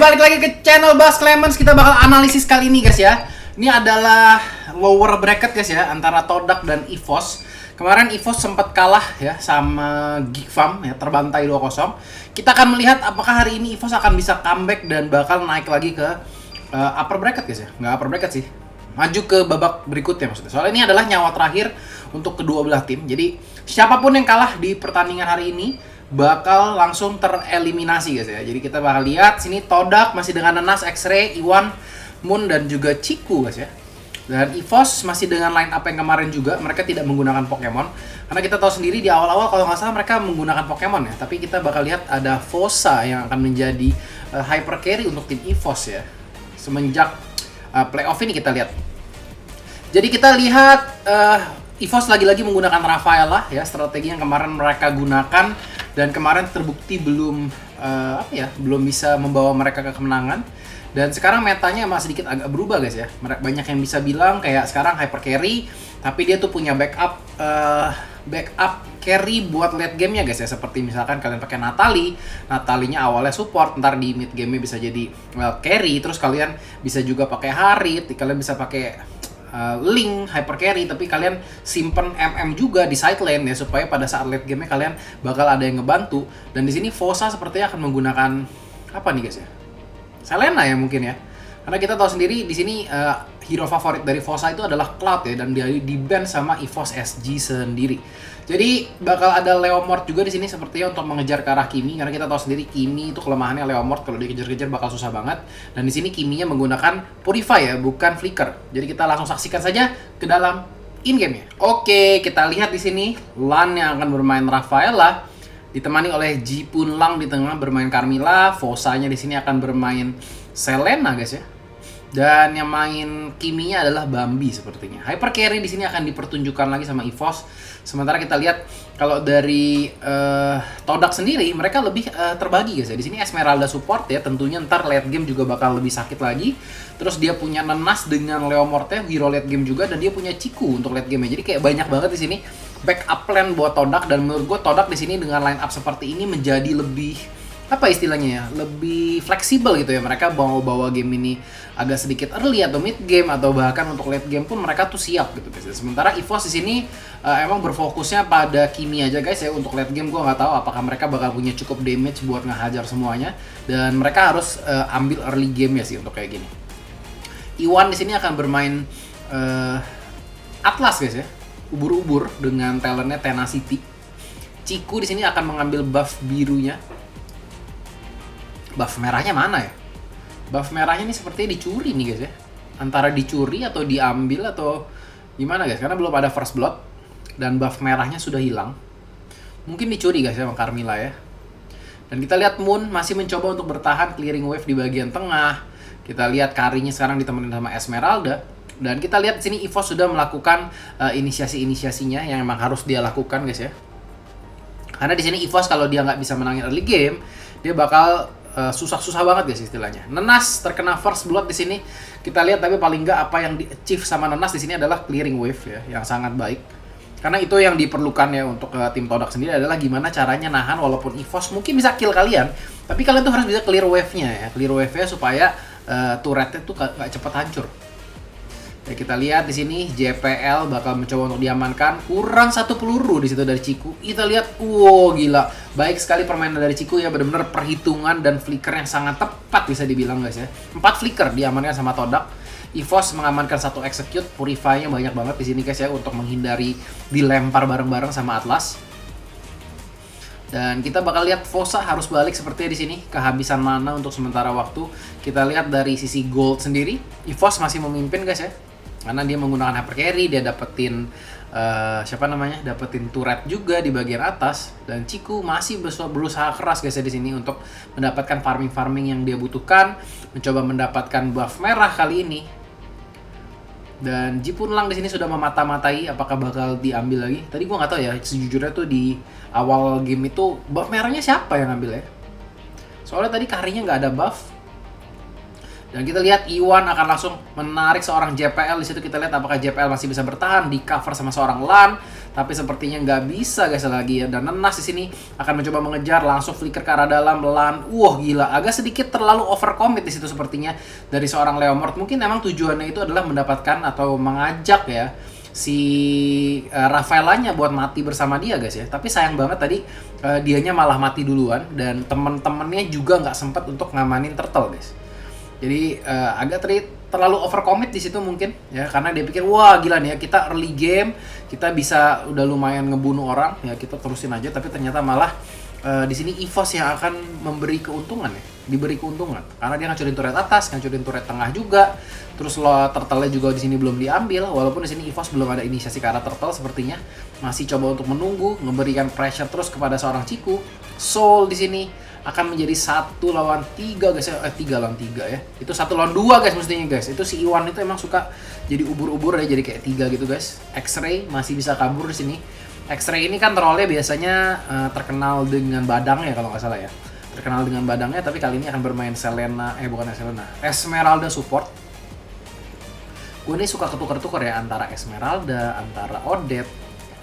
balik lagi ke channel Bas Clemens. Kita bakal analisis kali ini guys ya. Ini adalah lower bracket guys ya, antara Todak dan EVOS. Kemarin EVOS sempat kalah ya sama Geek Farm ya, terbantai 2-0. Kita akan melihat apakah hari ini EVOS akan bisa comeback dan bakal naik lagi ke upper bracket guys ya. Nggak upper bracket sih, maju ke babak berikutnya maksudnya. Soalnya ini adalah nyawa terakhir untuk kedua belah tim. Jadi siapapun yang kalah di pertandingan hari ini bakal langsung tereliminasi guys ya. Jadi kita bakal lihat sini Todak masih dengan Nenas, X-Ray, Iwan, Moon dan juga Ciku guys ya. Dan EVOS masih dengan line up yang kemarin juga, mereka tidak menggunakan Pokemon. Karena kita tahu sendiri di awal-awal kalau nggak salah mereka menggunakan Pokemon ya. Tapi kita bakal lihat ada Fosa yang akan menjadi hyper carry untuk tim EVOS ya. Semenjak playoff ini kita lihat. Jadi kita lihat EVOS lagi-lagi menggunakan Rafaela ya, strategi yang kemarin mereka gunakan dan kemarin terbukti belum belum bisa membawa mereka ke kemenangan. Dan sekarang metanya emang sedikit agak berubah guys ya. Banyak yang bisa bilang kayak sekarang hyper carry, tapi dia tuh punya backup carry buat late game-nya guys ya. Seperti misalkan kalian pakai Natalinya awalnya support, ntar di mid game-nya bisa jadi carry, terus kalian bisa juga pakai Harit, kalian bisa pakai Link hyper carry, tapi kalian simpen MM juga di side lane ya, supaya pada saat late game-nya kalian bakal ada yang ngebantu. Dan di sini Fosa sepertinya akan menggunakan apa nih guys ya? Selena ya mungkin ya. Karena kita tahu sendiri di sini hero favorit dari Fosa itu adalah Cloud ya, dan dia di-ban sama EVOS SG sendiri. Jadi bakal ada Leomord juga di sini sepertinya untuk mengejar ke arah Kimi, karena kita tahu sendiri Kimi itu kelemahannya Leomord, kalau dikejar-kejar bakal susah banget. Dan di sini Kiminya menggunakan Purify ya, bukan Flicker. Jadi kita langsung saksikan saja ke dalam in-game-nya. Oke, kita lihat di sini Lan yang akan bermain Rafaela ditemani oleh Jipun Lang di tengah bermain Carmilla, Fosanya di sini akan bermain Selena guys ya. Dan yang main Kiminya adalah Bambi sepertinya. Hyper carry di sini akan dipertunjukkan lagi sama EVOS. Sementara kita lihat kalau dari Todak sendiri mereka lebih terbagi guys ya. Di sini Esmeralda support ya, tentunya ntar late game juga bakal lebih sakit lagi. Terus dia punya Nenas dengan Leomord-nya, hero late game juga, dan dia punya Ciku untuk late game-nya. Jadi kayak banyak banget di sini backup plan buat Todak, dan menurut gue Todak di sini dengan line up seperti ini menjadi lebih apa istilahnya ya, lebih fleksibel gitu ya. Mereka bawa game ini agak sedikit early atau mid game, atau bahkan untuk late game pun mereka tuh siap gitu guys. Sementara EVOS di sini emang berfokusnya pada Kimi aja guys ya. Untuk late game gue nggak tahu apakah mereka bakal punya cukup damage buat ngehajar semuanya, dan mereka harus ambil early game ya sih untuk kayak gini. Iwan di sini akan bermain Atlas guys ya, ubur-ubur dengan talentnya Tenacity. Ciku di sini akan mengambil buff birunya. Buff merahnya mana ya? Buff merahnya ini sepertinya dicuri nih guys ya. Antara dicuri atau diambil atau gimana guys, karena belum ada first blood dan buff merahnya sudah hilang. Mungkin dicuri guys ya sama Carmilla ya. Dan kita lihat Moon masih mencoba untuk bertahan clearing wave di bagian tengah. Kita lihat Karinya sekarang ditemenin sama Esmeralda. Dan kita lihat di sini EVOS sudah melakukan inisiasinya yang emang harus dia lakukan guys ya. Karena di sini EVOS kalau dia nggak bisa menangin early game, dia bakal susah-susah banget guys istilahnya. Nenas terkena first blood di sini. Kita lihat, tapi paling nggak apa yang di-achieve sama Nenas di sini adalah clearing wave ya, yang sangat baik. Karena itu yang diperlukan ya untuk tim Todak sendiri, adalah gimana caranya nahan walaupun EVOS mungkin bisa kill kalian, tapi kalian tuh harus bisa clear wave-nya ya. Clear wave-nya supaya turretnya tuh nggak cepet hancur. Ya, kita lihat di sini JPL bakal mencoba untuk diamankan. Kurang satu peluru di situ dari Ciku. Kita lihat, wow gila, baik sekali permainan dari Ciku ya, benar-benar perhitungan dan flicker yang sangat tepat bisa dibilang guys ya. 4 flicker diamankan sama Todak. EVOS mengamankan 1 execute, Purify-nya banyak banget di sini guys ya, untuk menghindari dilempar bareng-bareng sama Atlas. Dan kita bakal lihat Fosa harus balik sepertinya di sini, kehabisan mana untuk sementara waktu. Kita lihat dari sisi gold sendiri, EVOS masih memimpin guys ya. Karena dia menggunakan hyper carry, dia dapetin dapetin turret juga di bagian atas, dan Ciku masih berusaha keras guys ya di sini untuk mendapatkan farming yang dia butuhkan, mencoba mendapatkan buff merah kali ini. Dan Jipun Lang di sini sudah memata-matai apakah bakal diambil lagi. Tadi gua nggak tahu ya, sejujurnya tuh di awal game itu buff merahnya siapa yang ngambil ya? Soalnya tadi Karinya nggak ada buff. Dan kita lihat Iwan akan langsung menarik seorang JPL. Di situ kita lihat apakah JPL masih bisa bertahan di cover sama seorang Lan. tapi sepertinya nggak bisa guys lagi ya. Dan Nenas di sini akan mencoba mengejar, langsung flicker ke arah dalam, Lan. Wah gila, agak sedikit terlalu overcommit di situ sepertinya dari seorang Leomord. Mungkin emang tujuannya itu adalah mendapatkan atau mengajak ya si Rafaelanya buat mati bersama dia guys ya. Tapi sayang banget tadi dianya malah mati duluan dan temen-temennya juga nggak sempat untuk ngamanin turtle guys. Jadi agak terlalu overcommit di situ mungkin ya, karena dia pikir wah gila nih ya, kita early game kita bisa udah lumayan ngebunuh orang ya, kita terusin aja. Tapi ternyata malah di sini EVOS yang akan memberi keuntungan ya, diberi keuntungan karena dia ngancurin turret atas, ngancurin turret tengah juga. Terus turtle-nya juga di sini belum diambil, walaupun di sini EVOS belum ada inisiasi ke arah turtle sepertinya. Masih coba untuk menunggu, memberikan pressure terus kepada seorang Ciku. Soul di sini akan menjadi 1 lawan 3 guys ya, 3 lawan 3 ya. Itu 1 lawan 2 guys mestinya guys. Itu si Iwan itu emang suka jadi ubur-ubur ya, jadi kayak 3 gitu guys. X-Ray masih bisa kabur di sini. X-Ray ini kan trollnya biasanya terkenal dengan badangnya kalau nggak salah ya. Terkenal dengan badangnya, tapi kali ini akan bermain Selena, bukan Selena, Esmeralda support. Gue ini suka ketukar-tukar ya antara Esmeralda, antara Odette,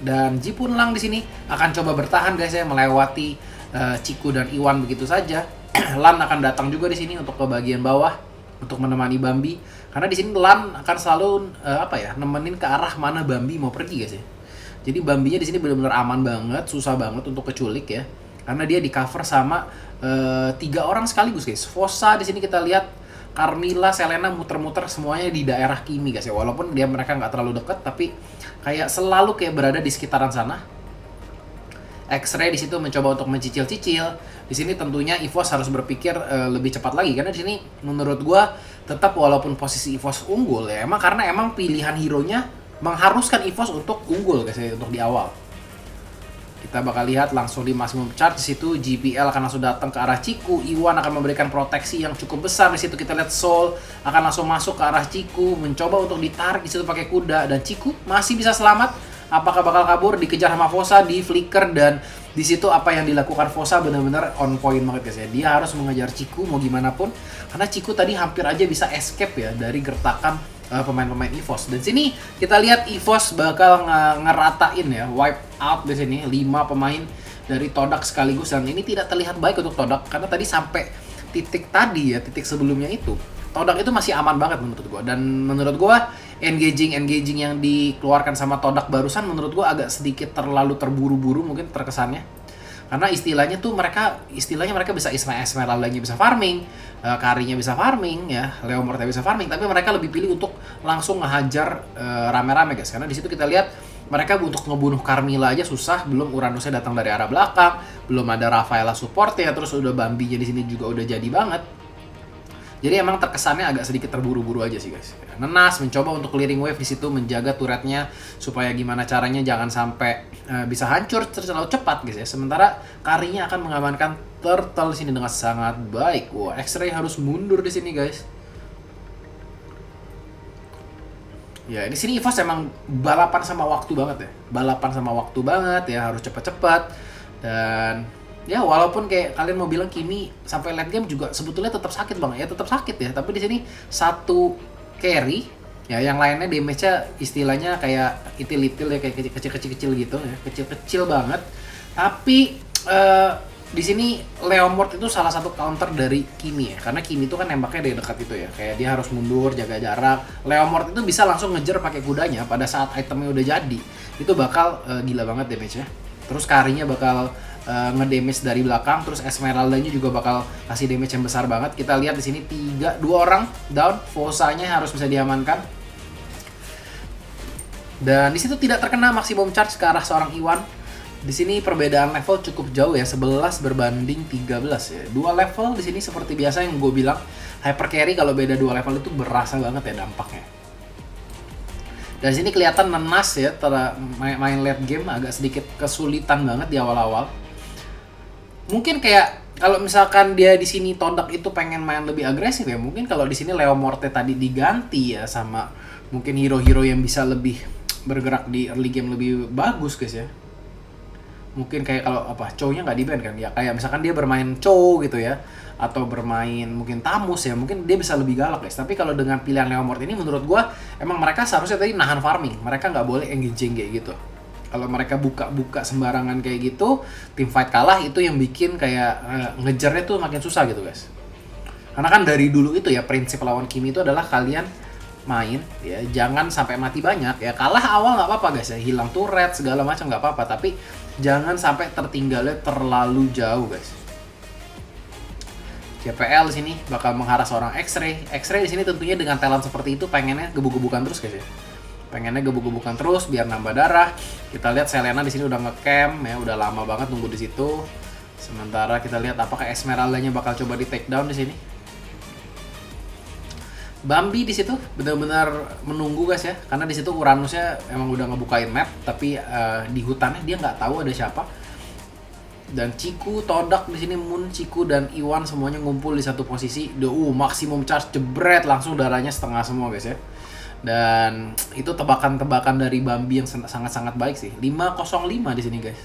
dan Jipun Lang di sini akan coba bertahan guys ya, melewati Ciku dan Iwan begitu saja. Lan akan datang juga di sini untuk ke bagian bawah untuk menemani Bambi, karena di sini Lan akan selalu nemenin ke arah mana Bambi mau pergi guys ya. Jadi Bambinya di sini benar-benar aman banget, susah banget untuk keculik ya, karena dia di cover sama 3 orang sekaligus guys. Fossa di sini kita lihat, Carmilla, Selena muter-muter semuanya di daerah Kimi guys ya. Walaupun mereka nggak terlalu dekat, tapi kayak selalu kayak berada di sekitaran sana. X-Ray di situ mencoba untuk mencicil-cicil. Di sini tentunya EVOS harus berpikir lebih cepat lagi, karena di sini menurut gua tetap walaupun posisi EVOS unggul ya, karena emang pilihan hero-nya mengharuskan EVOS untuk unggul guys ya, untuk di awal. Kita bakal lihat langsung di maximum charge di situ. GPL akan langsung datang ke arah Ciku. Iwan akan memberikan proteksi yang cukup besar di situ. Kita lihat Soul akan langsung masuk ke arah Ciku, mencoba untuk ditarik di situ pakai kuda, dan Ciku masih bisa selamat. Apakah bakal kabur? Dikejar sama Fossa, di flicker, dan di situ apa yang dilakukan Fossa benar-benar on point banget guys ya. Dia harus mengejar Ciku mau gimana pun, karena Ciku tadi hampir aja bisa escape ya dari gertakan pemain-pemain EVOS. Dan sini kita lihat EVOS bakal ngeratain ya, wipe out di sini 5 pemain dari Todak sekaligus, dan ini tidak terlihat baik untuk Todak karena tadi sampai titik tadi ya, titik sebelumnya itu Todak itu masih aman banget menurut gua. Dan menurut gua engaging yang dikeluarkan sama Todak barusan menurut gua agak sedikit terlalu terburu-buru mungkin terkesannya. Karena istilahnya mereka bisa Esmeralda-nya bisa farming, Karinya bisa farming ya, Leomordnya bisa farming, tapi mereka lebih pilih untuk langsung ngehajar rame-rame guys. Karena di situ kita lihat mereka untuk ngebunuh Carmilla aja susah, belum Uranusnya datang dari arah belakang, belum ada Rafaela support-nya, terus udah Bambinya di sini juga udah jadi banget. Jadi emang terkesannya agak sedikit terburu-buru aja sih guys. Nenas mencoba untuk clearing wave di situ, menjaga turretnya supaya gimana caranya jangan sampai bisa hancur terlalu cepat guys ya. Sementara Karinya akan mengamankan turtle di sini dengan sangat baik. Wah, X-Ray harus mundur di sini guys. Ya, di sini EVOS emang balapan sama waktu banget ya. Balapan sama waktu banget ya, harus cepat-cepat. Dan ya walaupun kayak kalian mau bilang Kimi sampai late game juga sebetulnya tetap sakit bang ya, tetap sakit ya, tapi di sini 1 carry ya, yang lainnya damage-nya istilahnya kayak itil-itil ya, kayak kecil-kecil gitu ya, kecil-kecil banget. Tapi di sini Leomord itu salah satu counter dari Kimi ya, karena Kimi itu kan nembaknya dari dekat itu ya, kayak dia harus mundur, jaga jarak. Leomord itu bisa langsung ngejar pakai kudanya pada saat itemnya udah jadi, itu bakal gila banget damage-nya. Terus Karinya bakal ngedamage dari belakang, terus Esmeralda-nya juga bakal kasih damage yang besar banget. Kita lihat di sini 2 orang down, Fossa-nya harus bisa diamankan. Dan di situ tidak terkena maximum charge ke arah seorang Iwan. Di sini perbedaan level cukup jauh ya, 11 berbanding 13 ya. 2 level di sini seperti biasa yang gue bilang, hyper carry kalau beda 2 level itu berasa banget ya dampaknya. Dan sini kelihatan Nenas ya, main late game agak sedikit kesulitan banget di awal-awal. Mungkin kayak kalau misalkan dia di sini Todak itu pengen main lebih agresif ya, mungkin kalau di sini Leomorte tadi diganti ya sama mungkin hero-hero yang bisa lebih bergerak di early game lebih bagus guys ya. Mungkin kayak kalau Chow-nya nggak di-ban kan ya, kayak misalkan dia bermain Chow gitu ya, atau bermain mungkin Tamus ya, mungkin dia bisa lebih galak guys. Tapi kalau dengan pilihan Leomord ini menurut gua emang mereka seharusnya tadi nahan farming, mereka nggak boleh engaging kayak gitu. Kalau mereka buka-buka sembarangan kayak gitu, tim fight kalah, itu yang bikin kayak ngejarnya tuh makin susah gitu guys. Karena kan dari dulu itu ya prinsip lawan Kimi itu adalah kalian main ya jangan sampai mati banyak ya. Kalah awal nggak apa-apa guys ya, hilang turret segala macam nggak apa-apa, tapi jangan sampai tertinggalnya terlalu jauh guys. JPL di sini bakal mengharas orang X-ray. X-ray di sini tentunya dengan talent seperti itu pengennya gebuk-gebukan terus guys ya. Pengennya gebuk-gebukan terus biar nambah darah. Kita lihat Selena di sini udah nge-camp ya, udah lama banget nunggu di situ. Sementara kita lihat apakah Esmeralda-nya bakal coba di take down di sini. Bambi di situ benar-benar menunggu guys ya, karena di situ Uranusnya emang udah ngebukain map, tapi di hutannya dia nggak tahu ada siapa. Dan Ciku, Todak di sini, Moon, Ciku dan Iwan semuanya ngumpul di satu posisi. Maksimum charge jebret, langsung darahnya setengah semua guys ya. Dan itu tebakan-tebakan dari Bambi yang sangat-sangat baik sih. 505 di sini guys.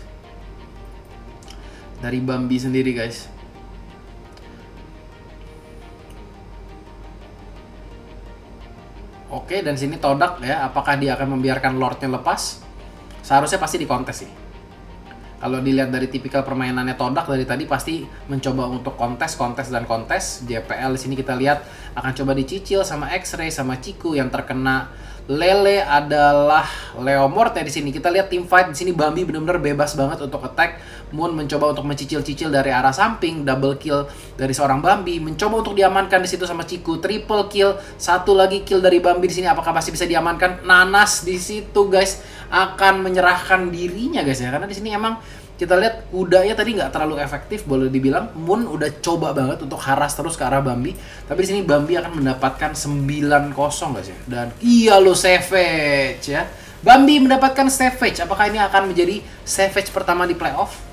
Dari Bambi sendiri guys. Oke, dan sini Todak ya, apakah dia akan membiarkan Lordnya lepas? Seharusnya pasti di kontes sih. Kalau dilihat dari tipikal permainannya Todak dari tadi pasti mencoba untuk kontes. JPL di sini kita lihat akan coba dicicil sama X-ray sama Ciku. Yang terkena Lele adalah Leomord ya di sini. Kita lihat tim fight di sini Bambi benar-benar bebas banget untuk attack. Moon mencoba untuk mencicil-cicil dari arah samping, double kill dari seorang Bambi, mencoba untuk diamankan di situ sama Ciku, triple kill, satu lagi kill dari Bambi di sini. Apakah masih bisa diamankan? Nanas di situ guys akan menyerahkan dirinya guys ya, karena di sini emang kita lihat kudanya tadi nggak terlalu efektif boleh dibilang. Moon udah coba banget untuk haras terus ke arah Bambi, tapi di sini Bambi akan mendapatkan 9-0 guys ya. Dan iya lo Savage ya. Bambi mendapatkan Savage. Apakah ini akan menjadi Savage pertama di playoff?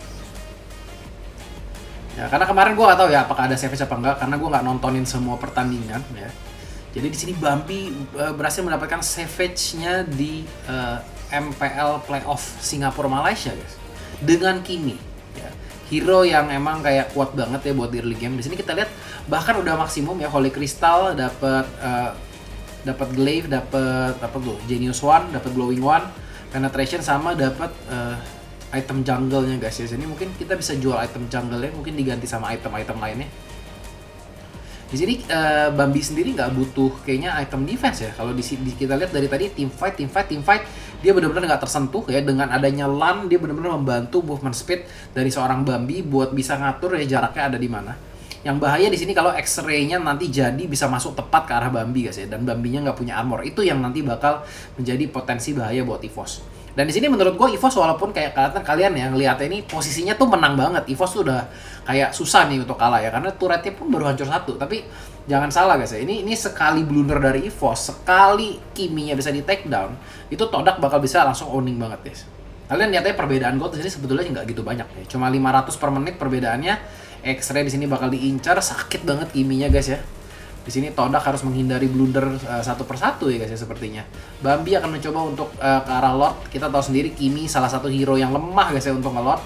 Ya, karena kemarin gue nggak tahu ya apakah ada Savage apa enggak, karena gue nggak nontonin semua pertandingan ya. Jadi di sini Bambi berhasil mendapatkan Savage-nya di MPL Playoff Singapura Malaysia guys. Dengan Kimi ya. Hero yang emang kayak kuat banget ya buat di early game. Di sini kita lihat bahkan udah maksimum ya, Holy Crystal dapat Glaive, dapat apa tuh? Genius One, dapat Glowing One, Penetration sama dapat item jungle-nya guys ya. Sini mungkin kita bisa jual item jungle-nya, mungkin diganti sama item-item lainnya. Di sini Bambi sendiri nggak butuh kayaknya item defense ya. Kalau kita lihat dari tadi tim fight dia benar-benar nggak tersentuh ya. Dengan adanya LAN dia benar-benar membantu movement speed dari seorang Bambi buat bisa ngatur ya jaraknya ada di mana. Yang bahaya di sini kalau X-ray-nya nanti jadi bisa masuk tepat ke arah Bambi guys ya, dan Bambinya nggak punya armor. Itu yang nanti bakal menjadi potensi bahaya buat EVOS. Dan di sini menurut gue EVOS walaupun kayak kalian yang ngeliatnya ini posisinya tuh menang banget. EVOS tuh udah kayak susah nih untuk kalah ya, karena turretnya pun baru hancur satu. Tapi jangan salah guys ya, ini sekali blunder dari EVOS, sekali Kimi-nya bisa di take down, itu Todak bakal bisa langsung owning banget guys. Kalian lihatnya perbedaan gold di sini sebetulnya nggak gitu banyak ya, cuma 500 per menit perbedaannya. X-ray di sini bakal diincar, sakit banget Kimi-nya guys ya. Di sini Todak harus menghindari blunder satu persatu ya guys ya sepertinya. Bambi akan mencoba untuk ke arah Lord. Kita tahu sendiri Kimi salah satu hero yang lemah guys ya untuk nge-Lord.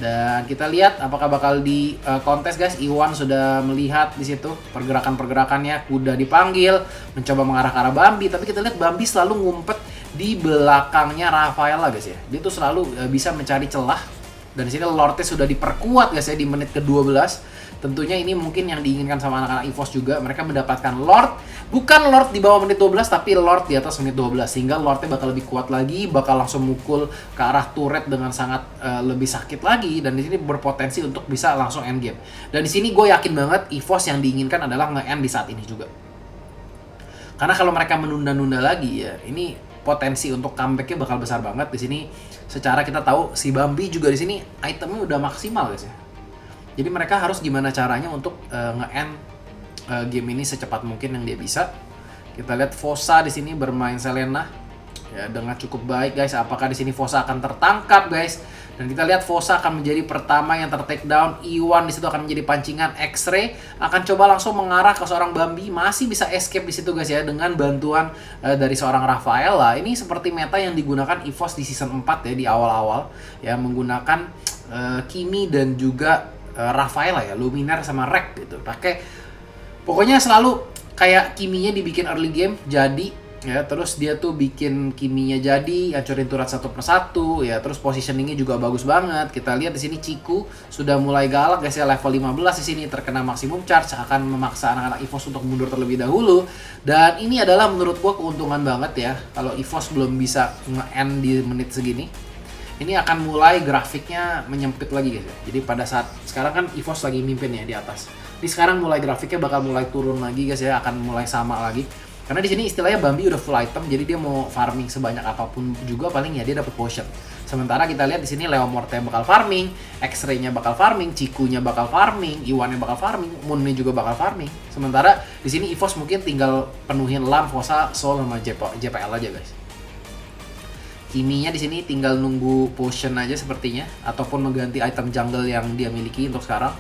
Dan kita lihat apakah bakal di kontes guys. Iwan sudah melihat di situ pergerakan-pergerakannya, kuda dipanggil mencoba mengarah ke arah Bambi, tapi kita lihat Bambi selalu ngumpet di belakangnya Rafaela guys ya. Dia tuh selalu bisa mencari celah. Dan di sini Lordnya sudah diperkuat guys ya di menit ke-12. Tentunya ini mungkin yang diinginkan sama anak-anak EVOS juga. Mereka mendapatkan Lord, bukan Lord di bawah menit 12, tapi Lord di atas menit 12. Sehingga Lordnya bakal lebih kuat lagi, bakal langsung mukul ke arah turret dengan sangat lebih sakit lagi. Dan di sini berpotensi untuk bisa langsung end game. Dan di sini gue yakin banget EVOS yang diinginkan adalah nge-end di saat ini juga. Karena kalau mereka menunda-nunda lagi ya, ini potensi untuk comeback-nya bakal besar banget. Di sini secara kita tahu si Bambi juga di sini itemnya udah maksimal guys ya. Jadi mereka harus gimana caranya untuk nge-end game ini secepat mungkin yang dia bisa. Kita lihat Fosa di sini bermain Selena ya dengan cukup baik guys. Apakah di sini Fosa akan tertangkap guys? Dan kita lihat Fosa akan menjadi pertama yang ter-take down. Iwan di situ akan menjadi pancingan. X-ray akan coba langsung mengarah ke seorang Bambi, masih bisa escape di situ guys ya dengan bantuan dari seorang Rafaela. Ini seperti meta yang digunakan EVOS di season 4 ya di awal-awal ya, menggunakan Kimi dan juga Rafaela ya, Luminar sama Rek gitu. Pokoknya selalu kayak Kimi-nya dibikin early game jadi ya, terus dia tuh bikin Kiminya jadi, hancurin turret satu persatu, ya, terus positioningnya juga bagus banget. Kita lihat di sini Ciku sudah mulai galak guys ya, level 15 di sini terkena maksimum charge, akan memaksa anak-anak EVOS untuk mundur terlebih dahulu. Dan ini adalah menurut gua keuntungan banget ya, kalau EVOS belum bisa nge-end di menit segini. Ini akan mulai grafiknya menyempit lagi guys ya. Jadi pada saat sekarang kan EVOS lagi mimpin ya di atas. Ini sekarang mulai grafiknya bakal mulai turun lagi guys ya, akan mulai sama lagi. Karena di sini istilahnya Bambi udah full item, jadi dia mau farming sebanyak apapun juga paling ya dia dapat potion. Sementara kita lihat di sini Leomorte bakal farming, X-ray-nya bakal farming, Cikunya bakal farming, Iwan-nya bakal farming, Moon-nya juga bakal farming. Sementara di sini EVOS mungkin tinggal penuhin Lam, Fosa, Soul sama JPL aja guys. Kiminya di sini tinggal nunggu potion aja sepertinya, ataupun mengganti item jungle yang dia miliki untuk sekarang.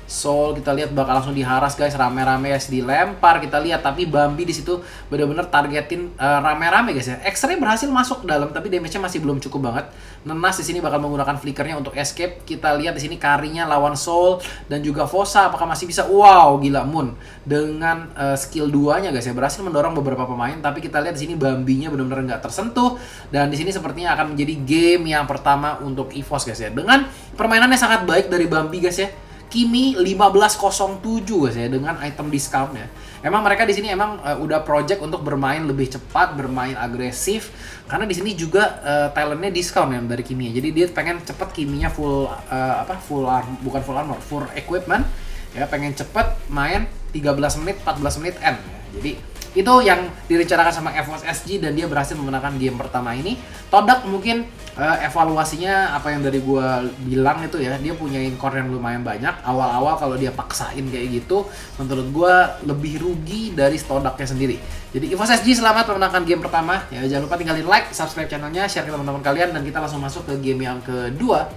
Soul kita lihat bakal langsung diharas guys, rame-rame guys, dilempar kita lihat, tapi Bambi di situ bener-bener targetin rame-rame guys ya. X-ray berhasil masuk ke dalam tapi damage-nya masih belum cukup banget. Nenas di sini bakal menggunakan flickernya untuk escape. Kita lihat di sini Karinya lawan Soul dan juga Fosa apakah masih bisa. Wow, gila Moon dengan skill 2-nya guys ya berhasil mendorong beberapa pemain, tapi kita lihat di sini Bambinya benar-benar nggak tersentuh, dan di sini sepertinya akan menjadi game yang pertama untuk EVOS guys ya. Dengan permainannya sangat baik dari Bambi guys ya. Kimi 1507 guys ya dengan item discount-nya. Emang mereka di sini emang udah project untuk bermain lebih cepat, bermain agresif, karena di sini juga talentnya discount ya dari Kimi. Jadi dia pengen cepet Kiminya full bukan full armor, full equipment ya, pengen cepet main 13 menit, 14 menit end ya. Jadi itu yang direncanakan sama EVOS SG dan dia berhasil memenangkan game pertama ini. Todak mungkin evaluasinya apa yang dari gua bilang itu ya, dia punyain core yang lumayan banyak. Awal-awal kalau dia paksain kayak gitu, menurut gua lebih rugi dari Todaknya sendiri. Jadi EVOS SG selamat memenangkan game pertama. Ya jangan lupa tinggalin like, subscribe channelnya, share ke teman-teman kalian, dan kita langsung masuk ke game yang kedua.